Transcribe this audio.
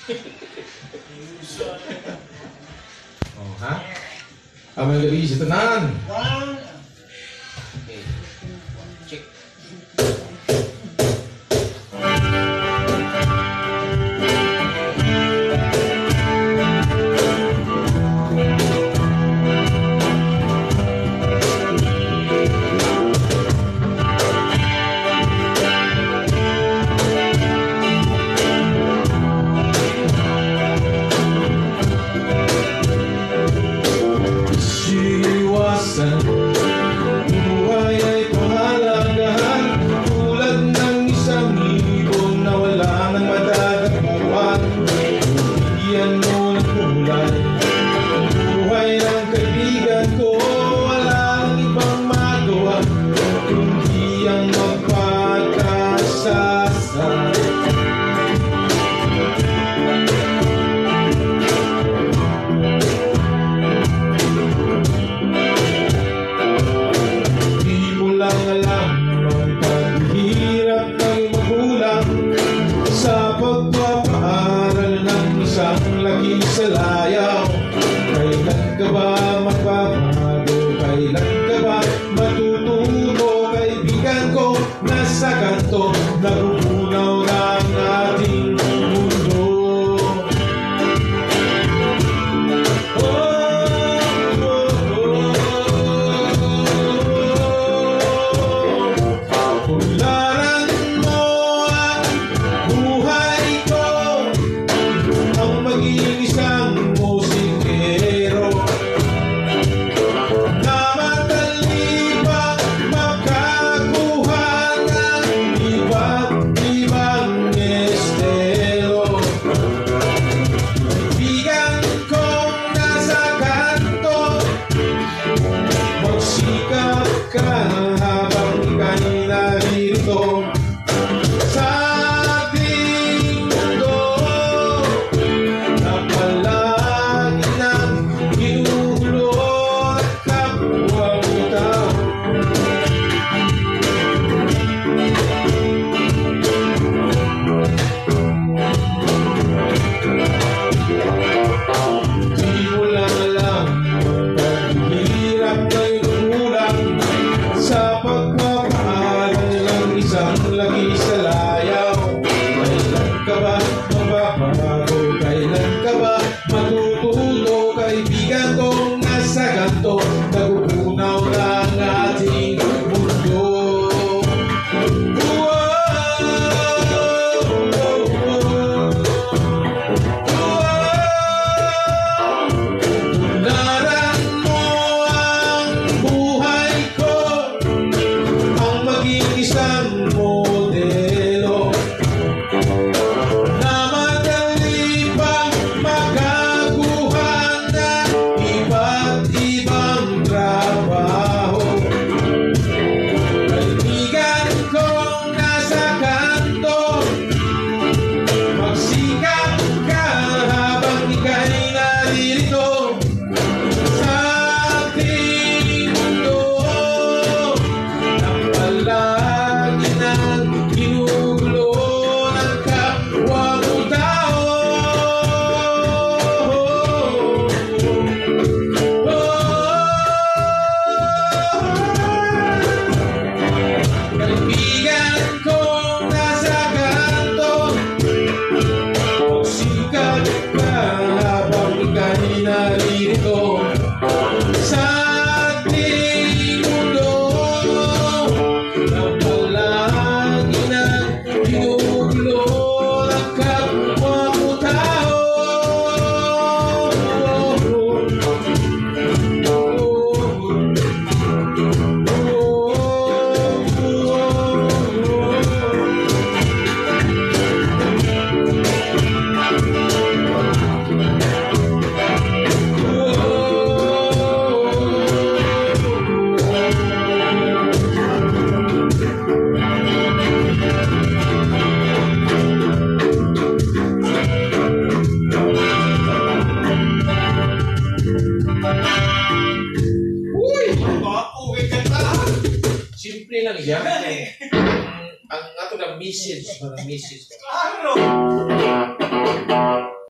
Oh, ha? Amang gabi sa tanan. Okay. Check. Sa layaw, kailan ka ba magbabago? Kailan ka ba matututo? Kaibigan ko, nasa kanto, nagugunaw na ang ating mundo. Tularan mo ang buhay ko, ang maging isang musikero na madali pa makakuha ng iba't ibang estilo. Kaibigan kong nasa kanto, magsikap ka habang ika'y narito sa ating mundo. Lagi sa layaw, kailan ka ba magbabago? Kailan ka ba matututo? Kaibigan kong nasa ganto, nagugunaw na ang ating mundo. Tularan mo ang buhay ko, ang maging isang modelo na madali pang makakuha ng iba't ibang trabaho. Kaibigan kong nasa kanto, magsikap ka habang ika'y naririto sa ating mundo. Ang palagi ng ginugulo ng kapwa mo tao. Kaibigan kong nasa kanto, magsikap ka habang ika'y naririto sa ating mundo. Ang palagi ng ginugulo ng kapwa mo tao. Simple lang yan. Ang ato na message, mga message. Claro!